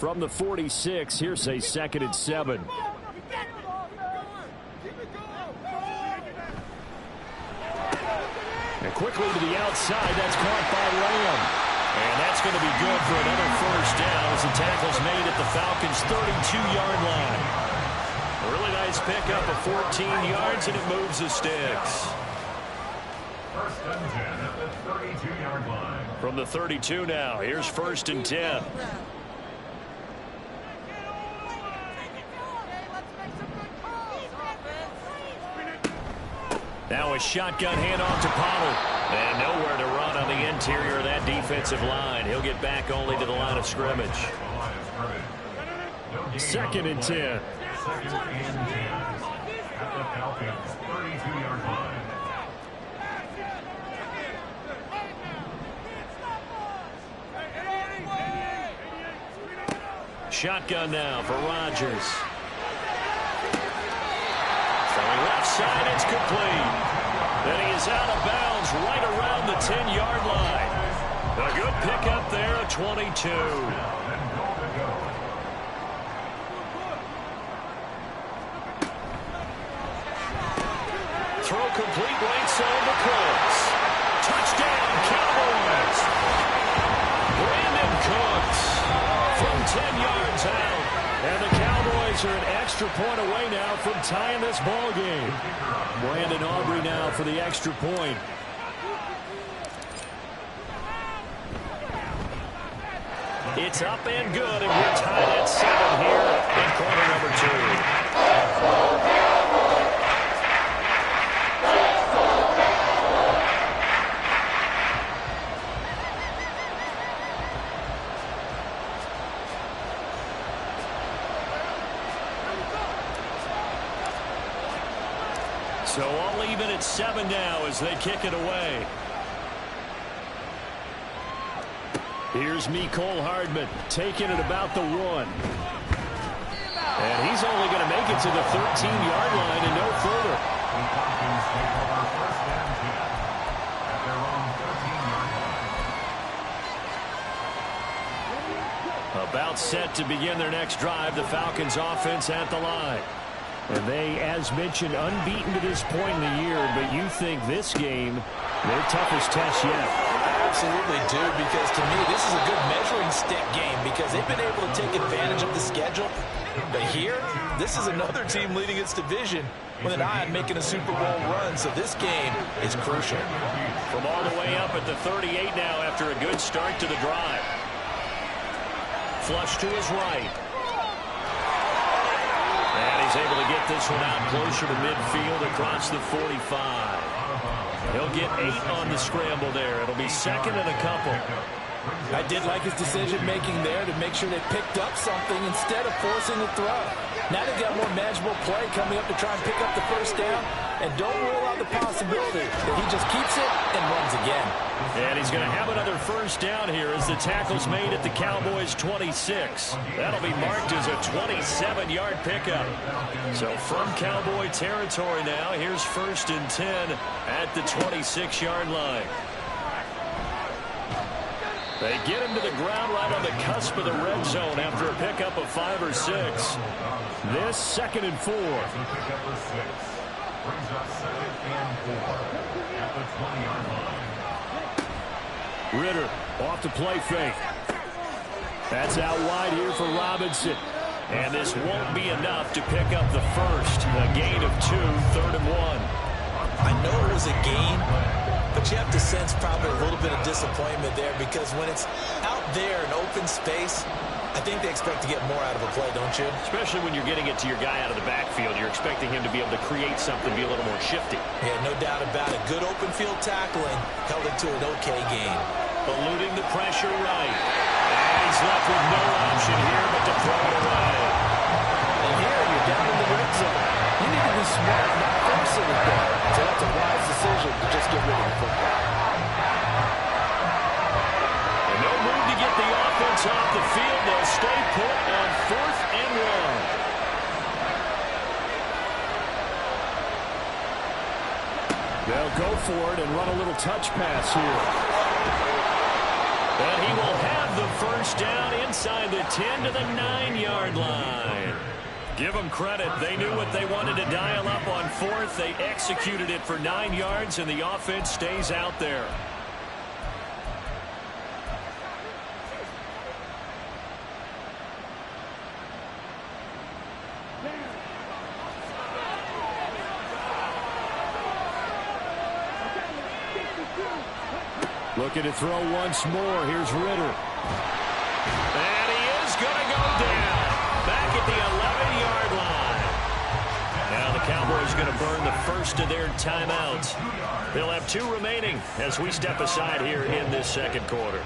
From the 46, here's a 2nd and 7. And quickly to the outside, that's caught by Layup. And that's going to be good for another first down as the tackle's made at the Falcons' 32-yard line. A really nice pickup of 14 yards, and it moves the sticks. First and 10 at the 32-yard line. From the 32 now, here's 1st and 10. Now a shotgun handoff to Pollard. And nowhere to run on the interior of that defensive line. He'll get back only to the line of scrimmage. 2nd and 10. 2nd and 10 at the Falcons' 32-yard line. Shotgun now for Rodgers. Throwing left side, it's complete. Then he is out of bounds right around the 10-yard line. A good pickup there at 22. Throw complete right side to Cooks. Touchdown, Cowboys. Brandon Cooks from 10 yards out. And the Cowboys are an extra point away now from tying this ball game. Brandon Aubrey now for the extra point. It's up and good, and we're tied at 7 here in quarter number 2. So all even at 7 now as they kick it away. Here's Mecole Hardman taking it about the 1. And he's only going to make it to the 13-yard line and no further. About set to begin their next drive, the Falcons offense at the line. And they, as mentioned, unbeaten to this point in the year, but you think this game, their toughest test yet. I absolutely do, because to me, this is a good measuring stick game because they've been able to take advantage of the schedule. But here, this is another team leading its division with an eye on making a Super Bowl run, so this game is crucial. From all the way up at the 38 now after a good start to the drive. Flush to his right. And he's able to get this one out closer to midfield across the 45. He'll get 8 on the scramble there. It'll be 2nd and a couple. I did like his decision-making there to make sure they picked up something instead of forcing the throw. Now they've got more manageable play coming up to try and pick up the first down. And don't rule out the possibility that he just keeps it and runs again. And he's going to have another first down here as the tackle's made at the Cowboys' 26. That'll be marked as a 27-yard pickup. So from Cowboy territory now, here's 1st and 10 at the 26-yard line. They get him to the ground right on the cusp of the red zone after a pickup of 5 or 6. This 2nd and 4. Brings up 2nd and 4 at the 20-yard line. Ritter off the play fake. That's out wide here for Robinson. And this won't be enough to pick up the first. A gain of 2, 3rd and 1. I know it was a gain, but you have to sense probably a little bit of disappointment there because when it's out there in open space, I think they expect to get more out of a play, don't you? Especially when you're getting it to your guy out of the backfield. You're expecting him to be able to create something, be a little more shifty. Yeah, no doubt about it. Good open field tackling held it to an okay gain. Eluding the pressure right. And he's left with no option here but to throw it away. And here you're down in the red zone. You need to be smart, not forcing it there. So that's a wise decision to just get rid of the football. And no move to get the offense off the field. They'll stay put on 4th and 1. They'll go for it and run a little touch pass here. And he will have the first down inside the 10 to the 9-yard line. Give them credit. They knew what they wanted to dial up on fourth. They executed it for 9 yards, and the offense stays out there. Looking to throw once more. Here's Ritter. And he is going to go down. Back at the 11-yard line. Now the Cowboys are going to burn the first of their timeouts. They'll have 2 remaining as we step aside here in this second quarter.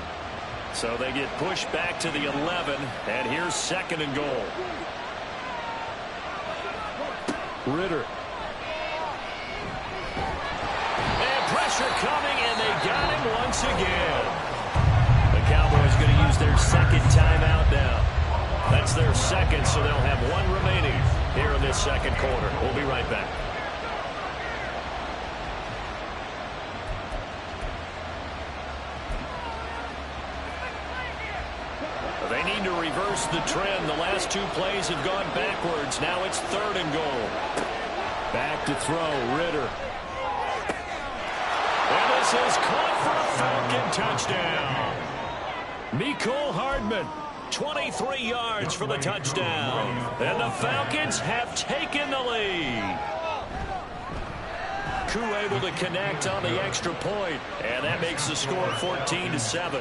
So they get pushed back to the 11, and here's 2nd and goal. Ritter. Pressure coming, and they got him once again. The Cowboys going to use their 2nd timeout now. That's their 2nd, so they'll have 1 remaining here in this second quarter. We'll be right back. They need to reverse the trend. The last 2 plays have gone backwards. Now it's 3rd and goal. Back to throw, Ritter. And this is caught for a Falcon touchdown. Mecole Hardman, 23 yards for the touchdown. And the Falcons have taken the lead. Koo able to connect on the extra point, and that makes the score 14-7.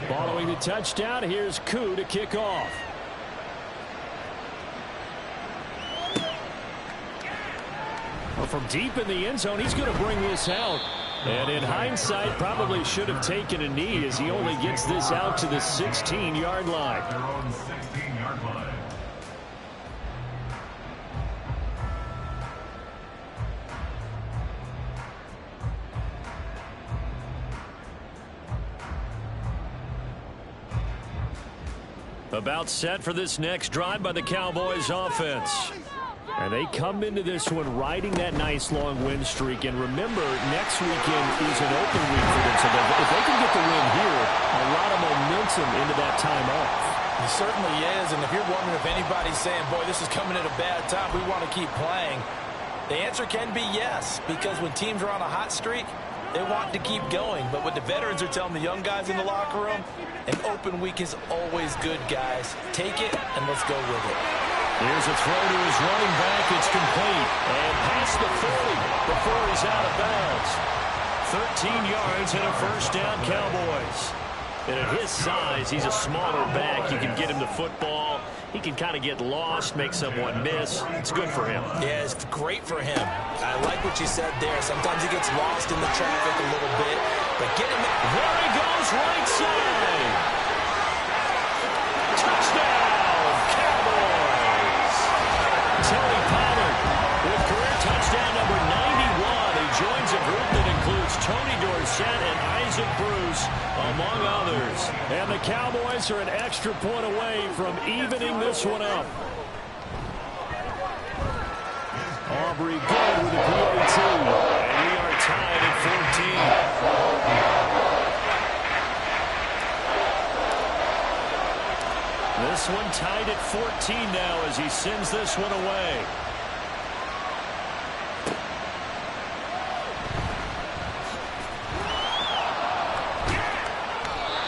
Following the touchdown, here's Koo to kick off. From deep in the end zone, he's going to bring this out. And in hindsight, probably should have taken a knee as he only gets this out to the 16-yard line. About set for this next drive by the Cowboys offense. And they come into this one riding that nice long win streak. And remember, next weekend is an open week for them. So if they can get the win here, a lot of momentum into that time off. It certainly is. And if you're wondering if anybody's saying, boy, this is coming at a bad time, we want to keep playing, the answer can be yes. Because when teams are on a hot streak, they want to keep going. But what the veterans are telling the young guys in the locker room, an open week is always good, guys. Take it and let's go with it. Here's a throw to his running back. It's complete. And past the 40 before he's out of bounds. 13 yards and a first down, Cowboys. And at his size, he's a smaller back. You can get him the football. He can kind of get lost, make someone miss. It's good for him. Yeah, it's great for him. I like what you said there. Sometimes he gets lost in the traffic a little bit. But get him. There he goes, right side. Touchdown. Tony Pollard with career touchdown number 91. He joins a group that includes Tony Dorsett and Isaac Bruce, among others. And the Cowboys are an extra point away from evening this one up. Aubrey good with a PAT. And we are tied at 14. This one tied at 14 now as he sends this one away.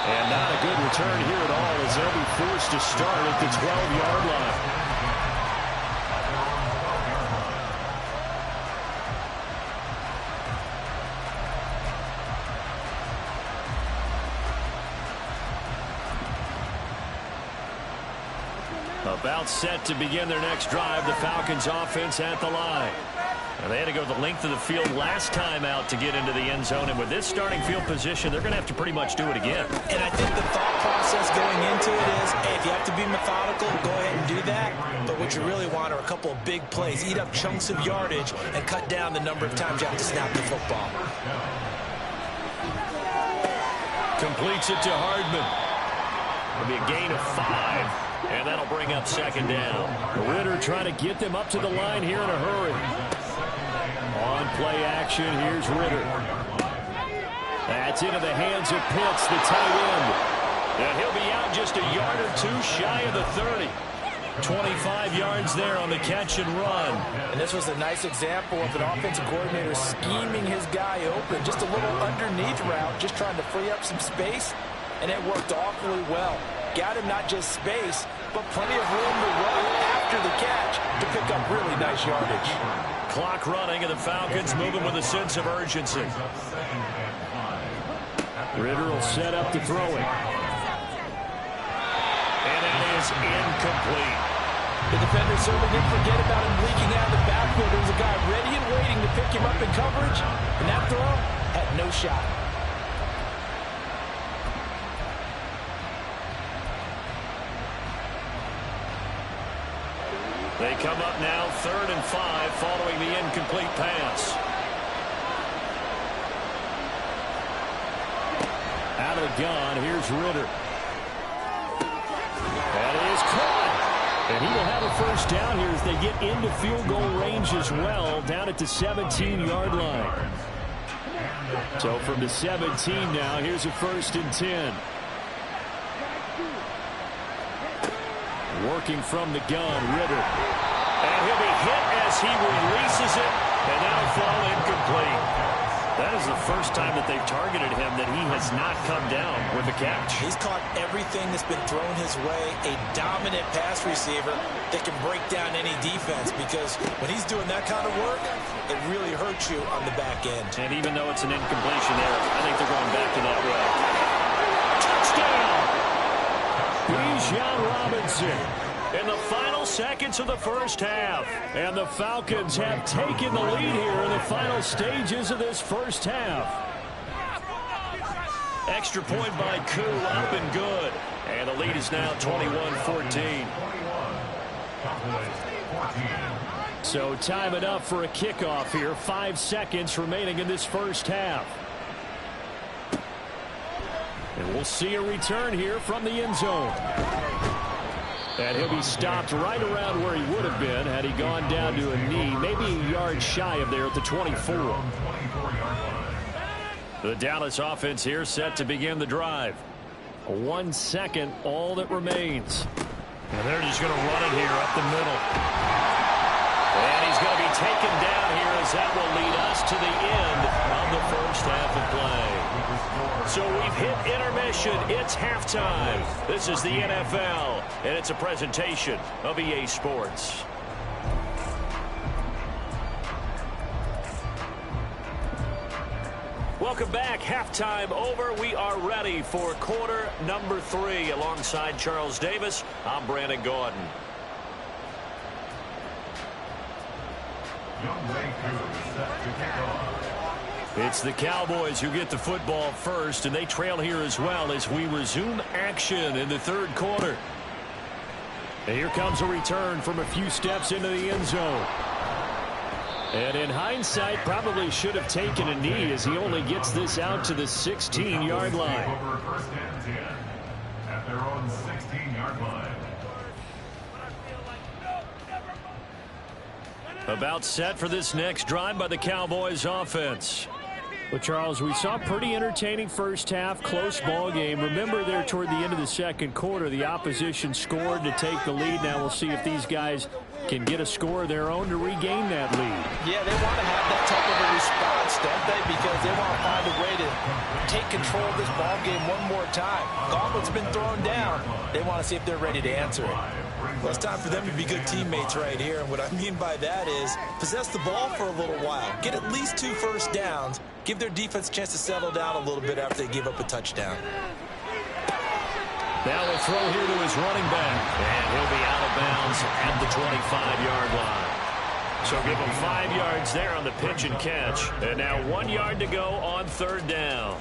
And not a good return here at all as they'll be forced to start at the 12-yard line. About set to begin their next drive. The Falcons offense at the line. And they had to go the length of the field last time out to get into the end zone. And with this starting field position, they're going to have to pretty much do it again. And I think the thought process going into it is, hey, if you have to be methodical, go ahead and do that. But what you really want are a couple of big plays. Eat up chunks of yardage and cut down the number of times you have to snap the football. Completes it to Hardman. It'll be a gain of 5. And that'll bring up second down. Ritter trying to get them up to the line here in a hurry. On play action, here's Ritter. That's into the hands of Pitts, the tight end. And he'll be out just a yard or two shy of the 30. 25 yards there on the catch and run. And this was a nice example of an offensive coordinator scheming his guy open. Just a little underneath route, just trying to free up some space. And it worked awfully well. Got him not just space, but plenty of room to run after the catch to pick up really nice yardage. Clock running, and the Falcons moving with a sense of urgency. Ritter will set up to throw it. And that is incomplete. The defender certainly didn't forget about him leaking out of the backfield. There was a guy ready and waiting to pick him up in coverage, and that throw had no shot. They come up now 3rd and 5 following the incomplete pass. Out of the gun, here's Ritter. That is caught. And he will have a first down here as they get into field goal range as well, down at the 17-yard line. So from the 17 now, here's a 1st and 10. Working from the gun, Ritter. And he'll be hit as he releases it, and that'll fall incomplete. That is the first time that they've targeted him that he has not come down with a catch. He's caught everything that's been thrown his way. A dominant pass receiver that can break down any defense, because when he's doing that kind of work, it really hurts you on the back end. And even though it's an incompletion there, I think they're going back to that way. Touchdown! Bijan Robinson in the final seconds of the first half. And the Falcons have taken the lead here in the final stages of this first half. Extra point by Koo, up and good. And the lead is now 21-14. So time it up for a kickoff here. 5 seconds remaining in this first half. And we'll see a return here from the end zone. And he'll be stopped right around where he would have been had he gone down to a knee, maybe a yard shy of there at the 24. The Dallas offense here set to begin the drive. 1 second, all that remains. And they're just going to run it here up the middle. And he's going to be taken down here as that will lead us to the end of the first half of play. So we've hit intermission. It's halftime. This is the NFL, and it's a presentation of EA Sports. Welcome back. Halftime over. We are ready for quarter number 3. Alongside Charles Davis, I'm Brandon Gordon. It's the Cowboys who get the football first, and they trail here as well as we resume action in the third quarter. And here comes a return from a few steps into the end zone. And in hindsight, probably should have taken a knee as he only gets this out to the 16-yard line. At their own 16-yard line. About set for this next drive by the Cowboys offense. Well, Charles, we saw a pretty entertaining first half, close ball game. Remember there toward the end of the second quarter, the opposition scored to take the lead. Now we'll see if these guys can get a score of their own to regain that lead. Yeah, they want to have that type of a response, don't they? Because they want to find a way to take control of this ball game one more time. Gauntlet's been thrown down. They want to see if they're ready to answer it. Well, it's time for them to be good teammates right here. And what I mean by that is possess the ball for a little while. Get at least 2 first downs. Give their defense a chance to settle down a little bit after they give up a touchdown. Now a throw here to his running back. And he'll be out of bounds at the 25-yard line. So give him 5 yards there on the pitch and catch. And now 1 yard to go on third down.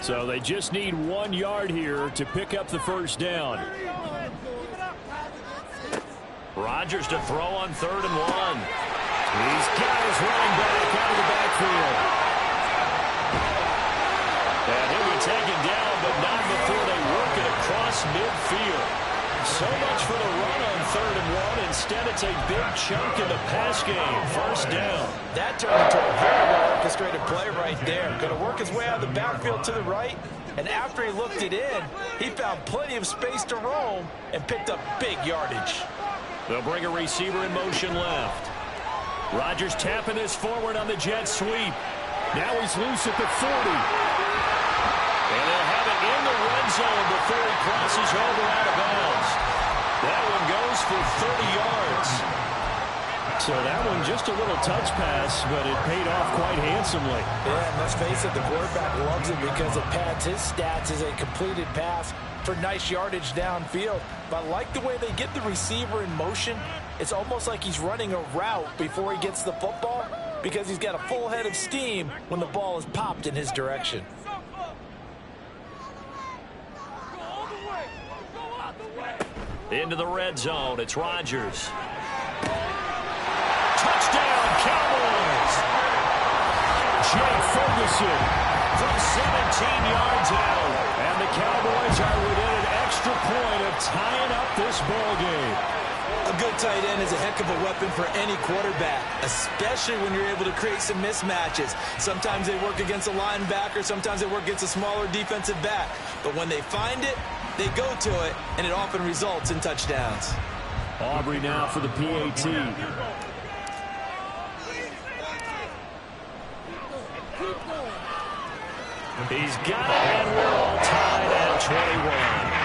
So they just need 1 yard here to pick up the first down. Rodgers to throw on third and 1. He's got his running back out of the backfield. And he'll be taken down, but not before they work it across midfield. So much for the run on 3rd and 1. Instead, it's a big chunk in the pass game. First down. That turned into a very well orchestrated play right there. Going to work his way out of the backfield to the right. And after he looked it in, he found plenty of space to roam and picked up big yardage. They'll bring a receiver in motion left. Rodgers tapping this forward on the jet sweep. Now he's loose at the 40. And they'll have it in the red zone before he crosses over out of bounds. That one goes for 30 yards. So that one just a little touch pass, but it paid off quite handsomely. Yeah, and let's face it, the quarterback loves it because it pads his stats as a completed pass for nice yardage downfield. But I like the way they get the receiver in motion. It's almost like he's running a route before he gets the football because he's got a full head of steam when the ball is popped in his direction. Into the red zone, it's Rodgers. Touchdown, Cowboys! Jake Ferguson from 17 yards out. And the Cowboys are within an extra point of tying up this ball game. A good tight end is a heck of a weapon for any quarterback, especially when you're able to create some mismatches. Sometimes they work against a linebacker, sometimes they work against a smaller defensive back. But when they find it, they go to it, and it often results in touchdowns. Aubrey now for the PAT. He's got it, and we're all tied at 21.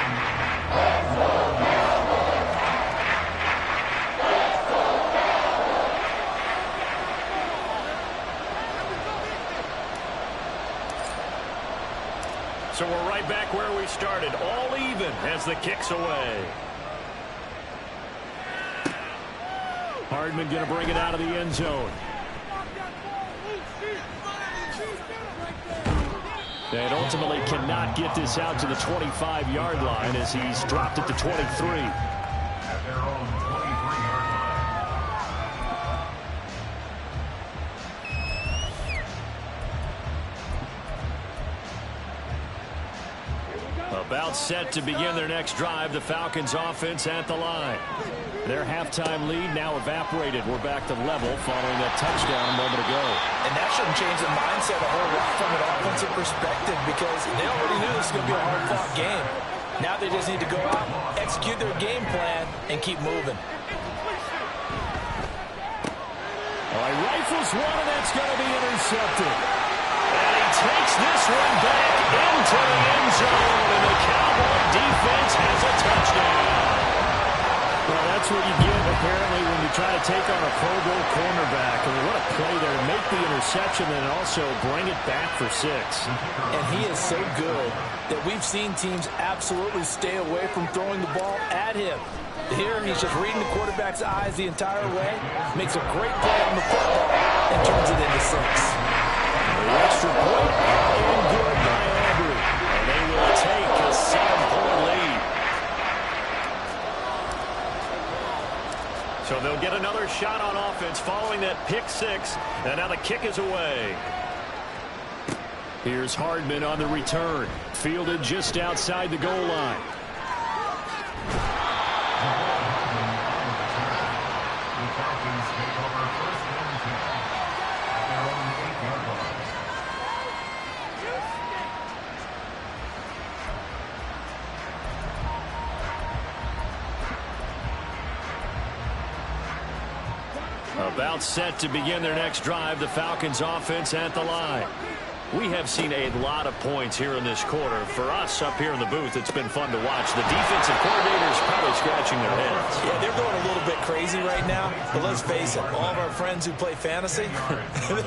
So we're right back where we started, all even as the kick's away. Hardman going to bring it out of the end zone. And ultimately cannot get this out to the 25-yard line as he's dropped it to 23. At their own 23-yard line. About set to begin their next drive, the Falcons offense at the line. Their halftime lead now evaporated. We're back to level following that touchdown a moment ago. And that shouldn't change the mindset a whole lot from an offensive perspective because they already knew this was going to be a hard-fought game. Now they just need to go out, execute their game plan, and keep moving. Well, he rifles one, and that's going to be intercepted. And he takes this one back into the end zone, and the Cowboy defense has a touchdown. Well, that's what you get, apparently, when you try to take on a Pro Bowl cornerback. I mean, what a play there. Make the interception and also bring it back for 6. And he is so good that we've seen teams absolutely stay away from throwing the ball at him. Here, he's just reading the quarterback's eyes the entire way, makes a great play on the football, and turns it into 6. The extra point, and good by Aubrey. And they will take a 7-point lead. So they'll get another shot on offense following that pick 6. And now the kick is away. Here's Hardman on the return. Fielded just outside the goal line. The Falcons take over first and 10 at their own 8-yard line. About set to begin their next drive, the Falcons offense at the line. We have seen a lot of points here in this quarter. For us up here in the booth, it's been fun to watch. The defensive coordinators probably scratching their heads. Yeah, they're going a little bit crazy right now, but let's face it, all of our friends who play fantasy,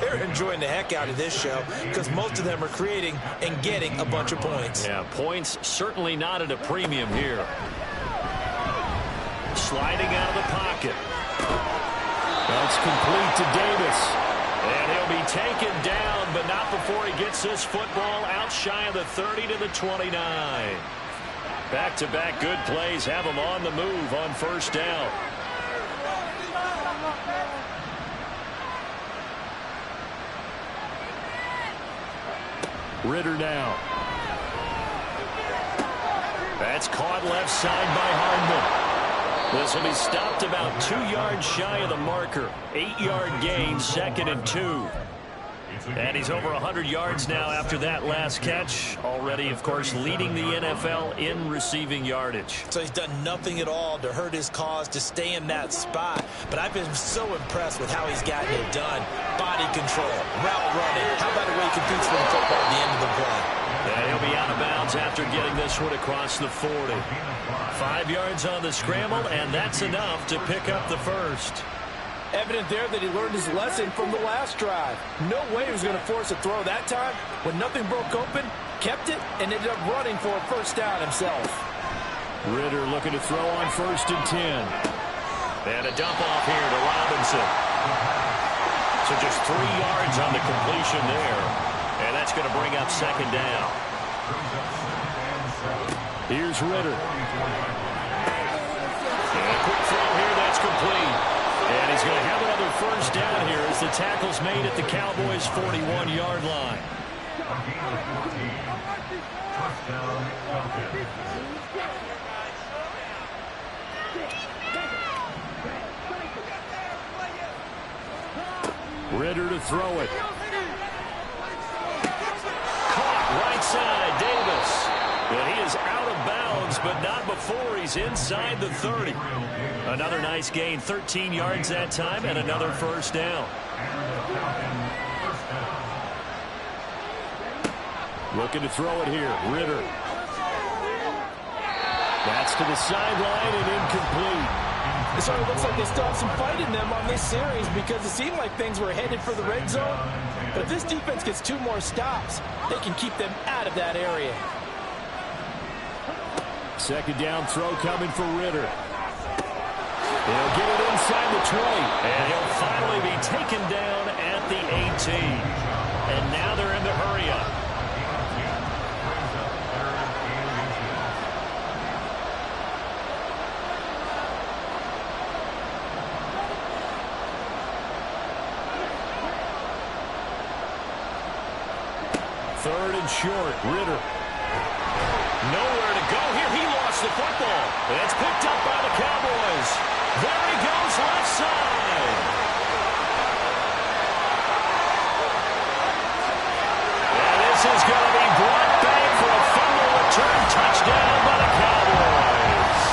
they're enjoying the heck out of this show because most of them are creating and getting a bunch of points. Yeah, points certainly not at a premium here. Sliding out of the pocket. That's complete to Davis. And he'll be taken down, but not before he gets this football out shy of the 30 to the 29. Back-to-back good plays have him on the move on first down. Ritter now. That's caught left side by Hardman. This will be stopped about 2 yards shy of the marker. 8-yard gain, 2nd and 2. And he's over 100 yards now after that last catch. Already, of course, leading the NFL in receiving yardage. So he's done nothing at all to hurt his cause to stay in that spot. But I've been so impressed with how he's gotten it done. Body control, route running. How about the way he competes for the football at the end of the play? And he'll be out of bounds after getting this one across the 40. 5 yards on the scramble, and that's enough to pick up the first. Evident there that he learned his lesson from the last drive. No way he was going to force a throw that time. When nothing broke open, kept it, and ended up running for a first down himself. Ritter looking to throw on 1st and 10. And a dump off here to Robinson. So just 3 yards on the completion there. And that's going to bring up 2nd down. Here's Ritter. And a quick throw here, that's complete. And he's going to have another first down here as the tackle's made at the Cowboys' 41-yard line. Ritter to throw it. Caught right side, Davis. And he is out of bounds, but not before he's inside the 30. Another nice gain, 13 yards that time, and another first down. Looking to throw it here, Ritter. That's to the sideline and incomplete. It sort of looks like they still have some fight in them on this series because it seemed like things were headed for the red zone. But if this defense gets 2 more stops, they can keep them out of that area. 2nd down throw coming for Ritter. He'll get it inside the 20. And he'll finally be taken down at the 18. And now they're in the hurry up. Third and short, Ritter. Nowhere to go here. He lost the football. It's picked up by the Cowboys. There he goes, left side. And this is going to be brought back for a fumble return touchdown by the Cowboys.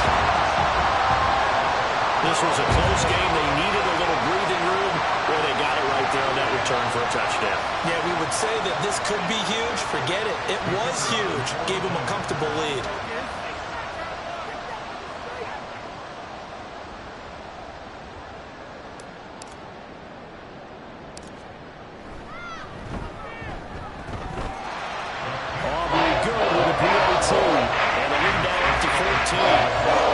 This was a close game. They needed a little breathing room. Well, they got it right there on that return for a touchdown. Yeah, we would say that this could be huge. Forget it. It was huge. Gave him a comfortable lead. Aubrey good with a PAT. And the lead now up to 14.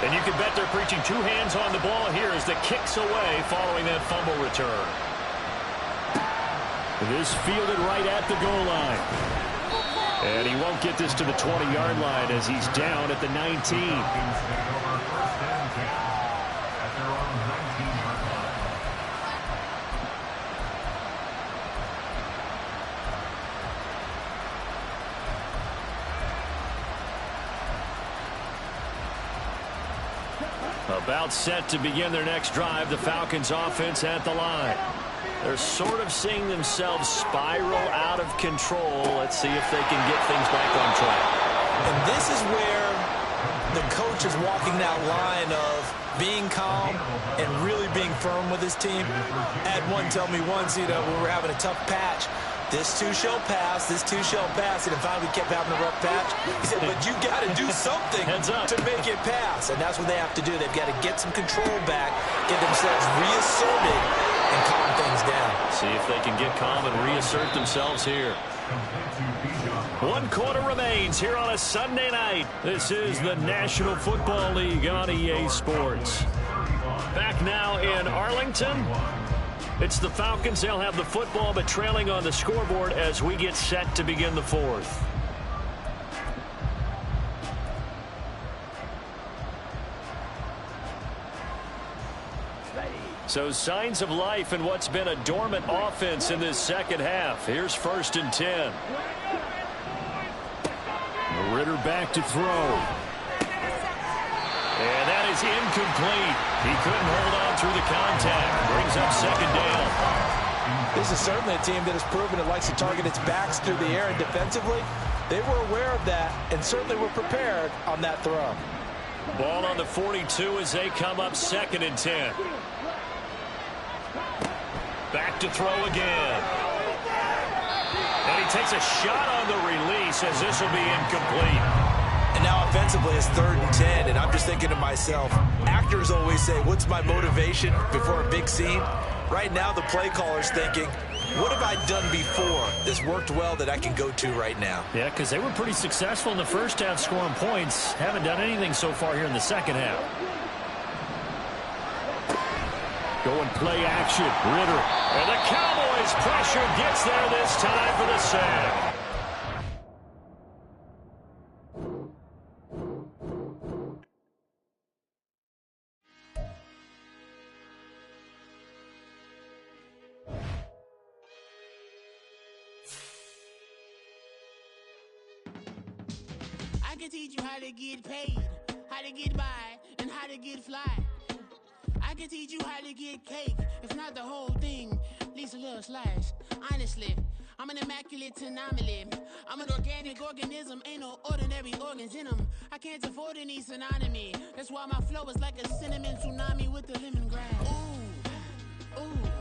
And you can bet they're preaching 2 hands on the ball here as the kick's away following that fumble return. This fielded right at the goal line. And he won't get this to the 20-yard line as he's down at the 19. About set to begin their next drive, the Falcons offense at the line. They're sort of seeing themselves spiral out of control. Let's see if they can get things back on track. And this is where the coach is walking that line of being calm and really being firm with his team. Had one tell me once, when we were having a tough patch, this too shall pass, this too shall pass. And finally we kept having a rough patch. He said, but you got to do something to make it pass. And that's what they have to do. They've got to get some control back, get themselves reasserted, and calm things down. See if they can get calm and reassert themselves here. 1 quarter remains here on a Sunday night. This is the National Football League on EA Sports. Back now in Arlington. It's the Falcons. They'll have the football, but trailing on the scoreboard as we get set to begin the 4th. So signs of life in what's been a dormant offense in this second half. Here's 1st and 10. Ritter back to throw. And that is incomplete. He couldn't hold on through the contact. Brings up 2nd down. This is certainly a team that has proven it likes to target its backs through the air, and defensively, they were aware of that and certainly were prepared on that throw. Ball on the 42 as they come up 2nd and 10. Back to throw again. And he takes a shot on the release as this will be incomplete. And now offensively it's 3rd and 10, and I'm just thinking to myself, actors always say, what's my motivation before a big scene? Right now the play caller's thinking, what have I done before that's worked well that I can go to right now? Yeah, because they were pretty successful in the first half scoring points. Haven't done anything so far here in the second half. Going play action. Ritter. And the Cowboys pressure gets there this time for the sack. I can teach you how to get paid, how to get by, and how to get fly. I can teach you how to get cake, if not the whole thing, at least a little slice. Honestly, I'm an immaculate anomaly. I'm an organic organism, ain't no ordinary organs in them. I can't afford any synonymy. That's why my flow is like a cinnamon tsunami with the lemongrass. Ooh, ooh.